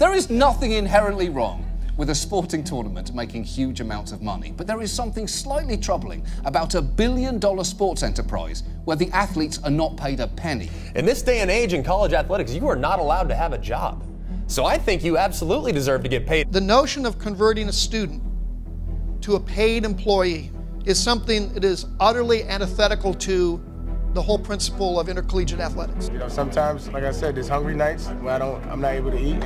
There is nothing inherently wrong with a sporting tournament making huge amounts of money, but there is something slightly troubling about $1 billion sports enterprise where the athletes are not paid a penny. In this day and age in college athletics, you are not allowed to have a job. So I think you absolutely deserve to get paid. The notion of converting a student to a paid employee is something that is utterly antithetical to the whole principle of intercollegiate athletics. You know, sometimes, like I said, there's hungry nights where I'm not able to eat,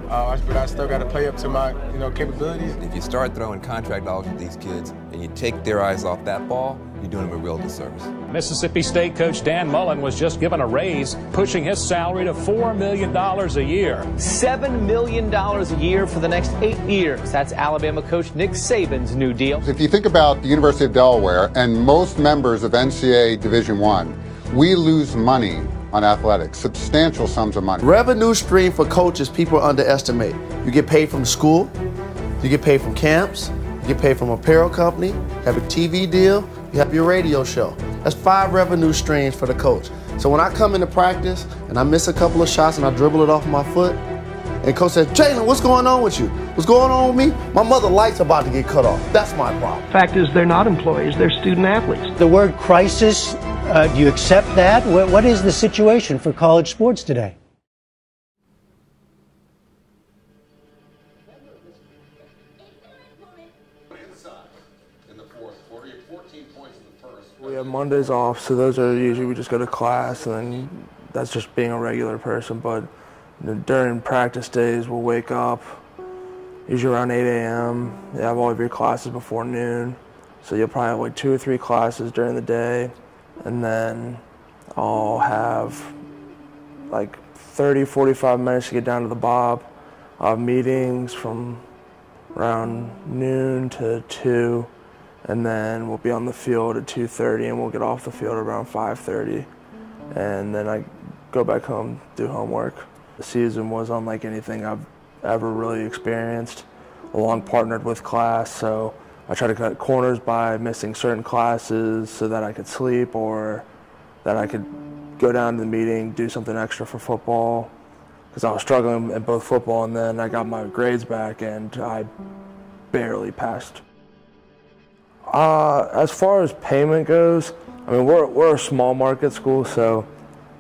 but I still got to play up to my, capabilities. If you start throwing contract dollars at these kids and you take their eyes off that ball, you're doing them a real disservice. Mississippi State coach Dan Mullen was just given a raise, pushing his salary to $4 million a year. $7 million a year for the next 8 years. That's Alabama coach Nick Saban's new deal. If you think about the University of Delaware and most members of NCAA Division I, we lose money on athletics, substantial sums of money. Revenue stream for coaches people underestimate. You get paid from school, you get paid from camps, you get paid from apparel company, you have a TV deal, you have your radio show. That's 5 revenue streams for the coach. So when I come into practice and I miss a couple of shots and I dribble it off my foot, and coach says, Jalen, what's going on with you? What's going on with me? My mother light's about to get cut off. That's my problem. Fact is, they're not employees, they're student athletes. The word crisis, do you accept that? What is the situation for college sports today? We have Mondays off, so those are usually we just go to class, and then that's just being a regular person. But during practice days, we'll wake up usually around 8 a.m. You have all of your classes before noon, so you'll probably have like 2 or 3 classes during the day, and then I'll have like 30, 45 minutes to get down to the Bob. I'll have meetings from around noon to 2. And then we'll be on the field at 2:30, and we'll get off the field around 5:30. And then I go back home, do homework. The season was unlike anything I've ever really experienced, along partnered with class. So I try to cut corners by missing certain classes so that I could sleep, or that I could go down to the meeting, do something extra for football. Because I was struggling in both football, and then I got my grades back, and I barely passed. As far as payment goes, I mean, we're a small market school, so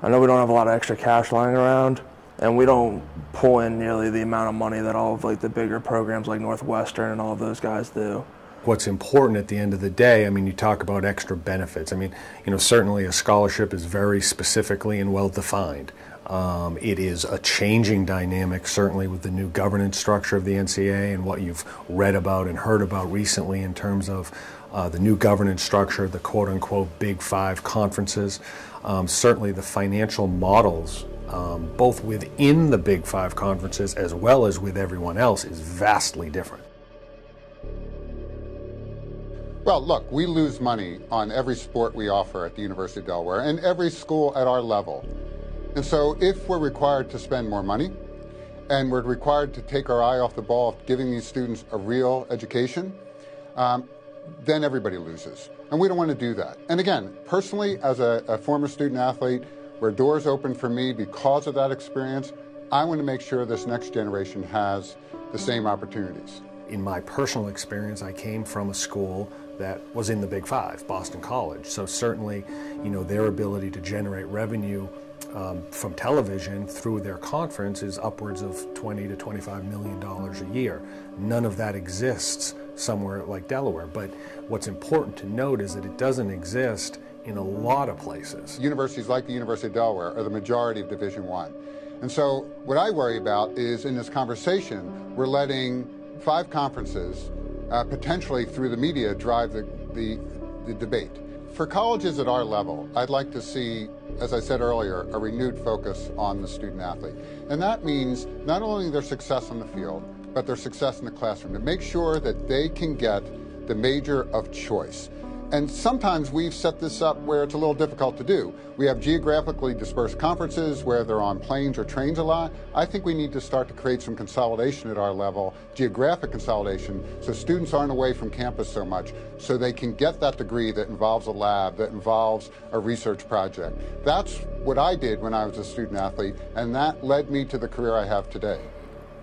I know we don't have a lot of extra cash lying around, and we don't pull in nearly the amount of money that all of like the bigger programs like Northwestern and all of those guys do. What's important at the end of the day, I mean, you talk about extra benefits. I mean, certainly a scholarship is very specifically and well defined. It is a changing dynamic, certainly with the new governance structure of the NCAA and what you've read about and heard about recently in terms of the new governance structure, the quote-unquote Big Five conferences. Certainly the financial models, both within the Big Five conferences as well as with everyone else, is vastly different. Well, look, we lose money on every sport we offer at the University of Delaware and every school at our level. And so if we're required to spend more money and we're required to take our eye off the ball of giving these students a real education, then everybody loses. And we don't want to do that. And again, personally, as a former student athlete, where doors open for me because of that experience, I want to make sure this next generation has the same opportunities. In my personal experience, I came from a school that was in the Big Five, Boston College. So certainly, their ability to generate revenue from television through their conference is upwards of $20 to $25 million a year. None of that exists somewhere like Delaware. But what's important to note is that it doesn't exist in a lot of places. Universities like the University of Delaware are the majority of Division I. And so what I worry about is in this conversation, we're letting 5 conferences potentially through the media drive the debate. For colleges at our level, I'd like to see, as I said earlier, a renewed focus on the student athlete. And that means not only their success on the field, but their success in the classroom, to make sure that they can get the major of choice. And sometimes we've set this up where it's a little difficult to do. We have geographically dispersed conferences where they're on planes or trains a lot. I think we need to start to create some consolidation at our level, geographic consolidation, so students aren't away from campus so much, so they can get that degree that involves a lab, that involves a research project. That's what I did when I was a student athlete, and that led me to the career I have today.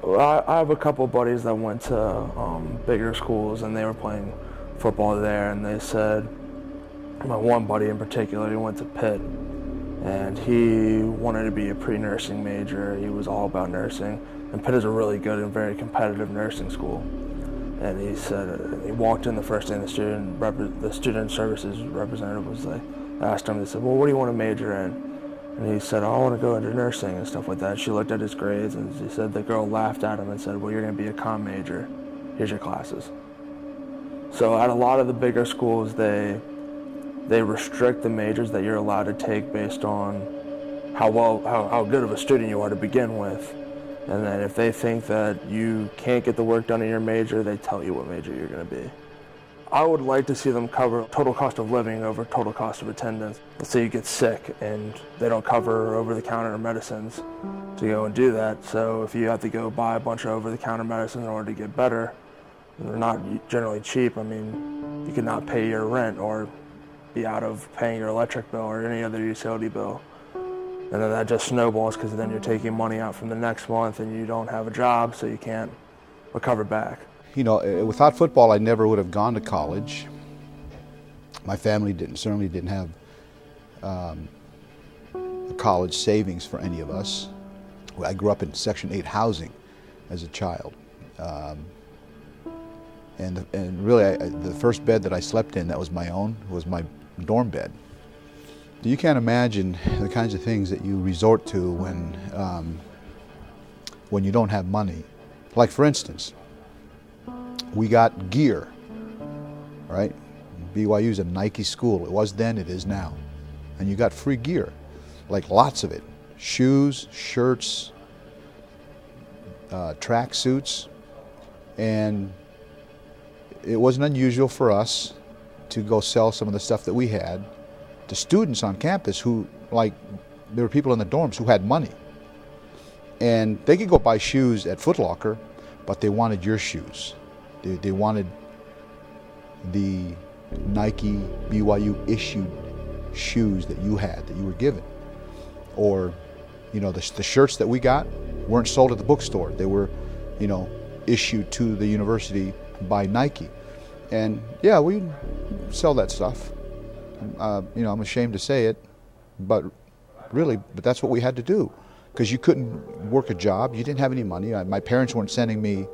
Well, I have a couple buddies that went to bigger schools, and they were playing football there, and they said, my one buddy in particular, he went to Pitt, and he wanted to be a pre-nursing major. He was all about nursing, and Pitt is a really good and very competitive nursing school. And he said, he walked in the first day, and the student services representative was like, asked him, they said, well, what do you want to major in? And he said, oh, I want to go into nursing and stuff like that. She looked at his grades, and she said, the girl laughed at him and said, well, you're going to be a comm major. Here's your classes. So at a lot of the bigger schools, they restrict the majors that you're allowed to take based on how good of a student you are to begin with. And then if they think that you can't get the work done in your major, they tell you what major you're going to be. I would like to see them cover total cost of living over total cost of attendance. Let's say you get sick and they don't cover over-the-counter medicines to go and do that. So if you have to go buy a bunch of over-the-counter medicines in order to get better, they're not generally cheap. I mean, you could not pay your rent or be out of paying your electric bill or any other utility bill. And then that just snowballs because then you're taking money out from the next month and you don't have a job, so you can't recover back. You know, without football, I never would have gone to college. My family certainly didn't have college savings for any of us. I grew up in Section 8 housing as a child. And really, the first bed that I slept in that was my own was my dorm bed. You can't imagine the kinds of things that you resort to when you don't have money. Like, for instance, we got gear, right? BYU's a Nike school. It was then, it is now. And you got free gear, like lots of it. Shoes, shirts, track suits. And it wasn't unusual for us to go sell some of the stuff that we had to students on campus who, like, there were people in the dorms who had money. And they could go buy shoes at Foot Locker, but they wanted your shoes. They wanted the Nike BYU issued shoes that you had, that you were given. Or, you know, the shirts that we got weren't sold at the bookstore. They were, you know, issued to the university by Nike. And yeah, we sell that stuff. You know, I'm ashamed to say it, but that's what we had to do, because you couldn't work a job. You didn't have any money. My parents weren't sending me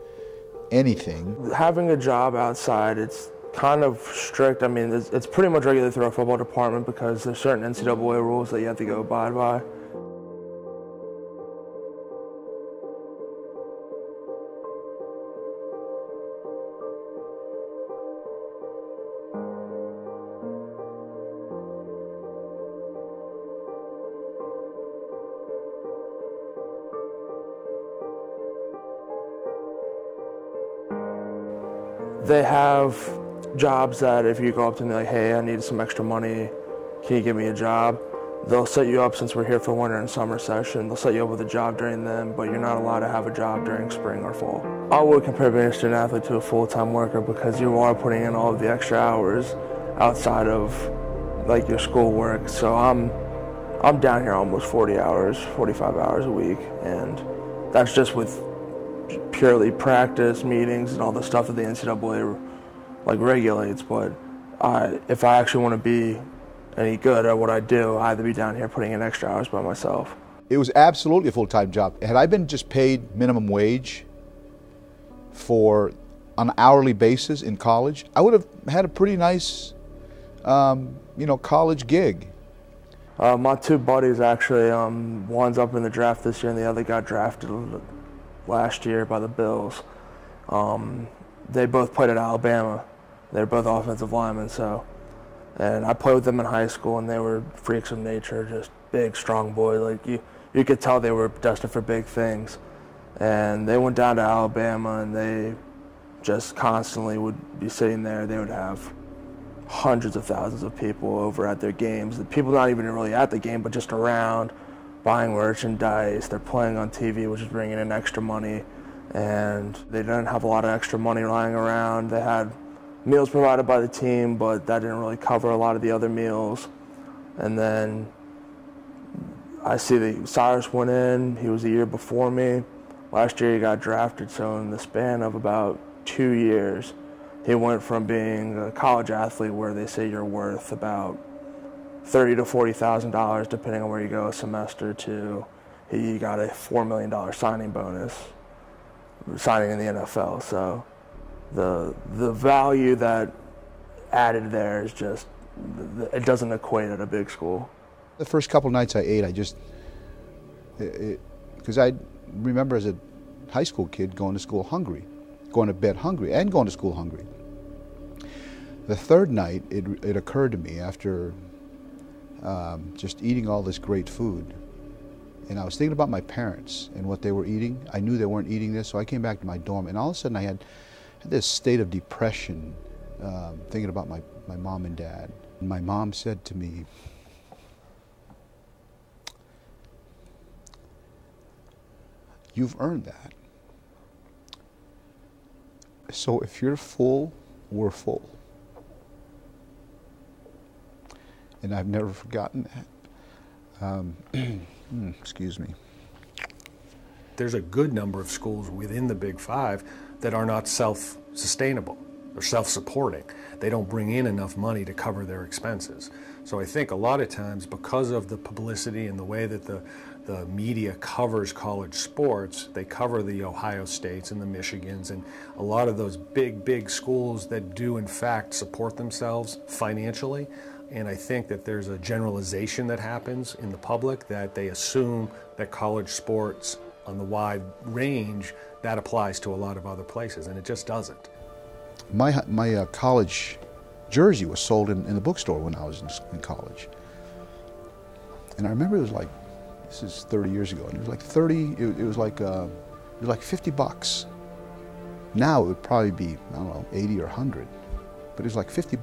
anything. Having a job outside, it's kind of strict. I mean, it's pretty much regulated through our football department because there's certain NCAA rules that you have to go abide by. They have jobs that if you go up to them like, hey, I need some extra money, can you give me a job? They'll set you up, since we're here for winter and summer session, they'll set you up with a job during them, but you're not allowed to have a job during spring or fall. I would compare being a student athlete to a full-time worker because you are putting in all of the extra hours outside of like your school work. So I'm down here almost 40 hours, 45 hours a week, and that's just with purely practice, meetings, and all the stuff that the NCAA like regulates. But if I actually want to be any good at what I do, I have to be down here putting in extra hours by myself. It was absolutely a full-time job. Had I been just paid minimum wage on an hourly basis in college, I would have had a pretty nice, you know, college gig. My two buddies actually, one's up in the draft this year and the other got drafted last year by the Bills. They both played at Alabama. They're both offensive linemen, and I played with them in high school, and they were freaks of nature, just big, strong boys. Like you could tell they were destined for big things. And they went down to Alabama, and they just constantly would be sitting there. They would have hundreds of thousands of people over at their games. The people not even really at the game, but just around, buying merchandise. They're playing on TV, which is bringing in extra money. And they didn't have a lot of extra money lying around. They had meals provided by the team, but that didn't really cover a lot of the other meals. And then I see that Cyrus went in. He was a year before me. Last year he got drafted, so in the span of about 2 years, he went from being a college athlete where they say you're worth about $30,000 to $40,000 depending on where you go a semester, to he got a $4 million signing bonus signing in the NFL. So the value that added there is just, it doesn't equate at a big school. The first couple nights I ate, because I remember as a high school kid going to school hungry, going to bed hungry, and going to school hungry. The third night, it occurred to me after just eating all this great food, and I was thinking about my parents and what they were eating. I knew they weren't eating this, so I came back to my dorm, and all of a sudden I had this state of depression, thinking about my mom and dad. And my mom said to me, "You've earned that. So if you're full, we're full." And I've never forgotten that. Excuse me. There's a good number of schools within the Big Five that are not self-sustainable or self-supporting. They don't bring in enough money to cover their expenses. So I think a lot of times, because of the publicity and the way that the media covers college sports, they cover the Ohio States and the Michigans and a lot of those big schools that do in fact support themselves financially. And I think that there's a generalization that happens in the public that they assume that college sports on the wide range, that applies to a lot of other places, and it just doesn't. My college jersey was sold in the bookstore when I was in college. And I remember it was like, this is 30 years ago, and it was like it was like $50. Now it would probably be, I don't know, 80 or 100. But it was like $50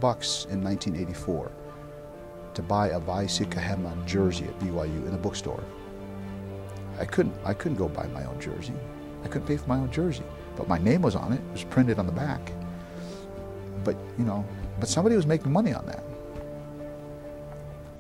in 1984 to buy a Vaisi Kahema jersey at BYU in a bookstore. I couldn't go buy my own jersey. I couldn't pay for my own jersey. But my name was on it. It was printed on the back. But, you know, but somebody was making money on that.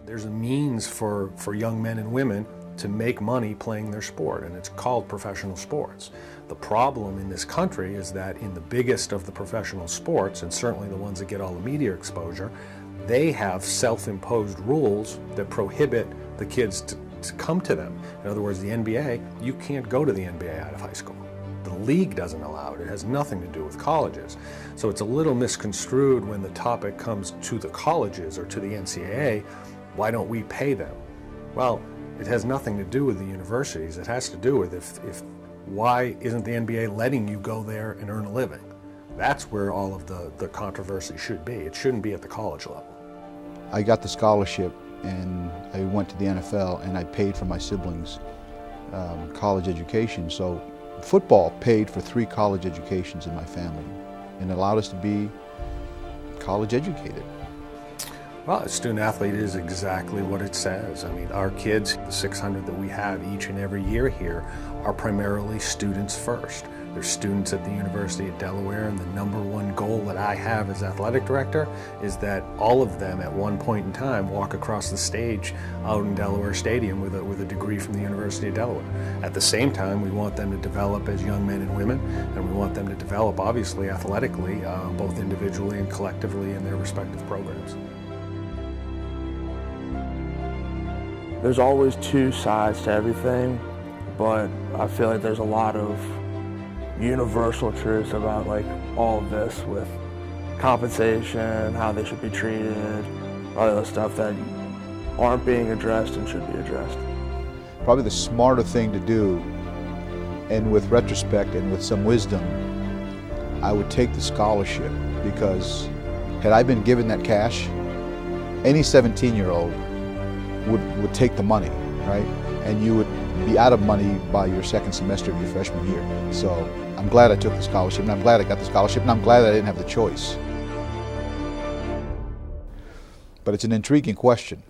There's a means for young men and women to make money playing their sport, and it's called professional sports. The problem in this country is that in the biggest of the professional sports, and certainly the ones that get all the media exposure, they have self-imposed rules that prohibit the kids to come to them. In other words, the NBA, you can't go to the NBA out of high school. The league doesn't allow it. It has nothing to do with colleges. So it's a little misconstrued when the topic comes to the colleges or to the NCAA, why don't we pay them? Well, it has nothing to do with the universities. It has to do with if why isn't the NBA letting you go there and earn a living? That's where all of the controversy should be. It shouldn't be at the college level. I got the scholarship and I went to the NFL and I paid for my siblings' college education. So football paid for 3 college educations in my family and allowed us to be college educated. Well, a student athlete is exactly what it says. I mean, our kids, the 600 that we have each and every year here, are primarily students first. They're students at the University of Delaware, and the #1 goal that I have as athletic director is that all of them at one point in time walk across the stage out in Delaware Stadium with a degree from the University of Delaware. At the same time, we want them to develop as young men and women, and we want them to develop, obviously, athletically, both individually and collectively in their respective programs. There's always 2 sides to everything, but I feel like there's a lot of universal truths about like all of this with compensation, how they should be treated, all the stuff that aren't being addressed and should be addressed. Probably the smarter thing to do, and with retrospect and with some wisdom, I would take the scholarship, because had I been given that cash, any 17-year-old would take the money, right? And you would be out of money by your second semester of your freshman year. So I'm glad I took the scholarship, and I'm glad I got the scholarship, and I'm glad I didn't have the choice. But it's an intriguing question.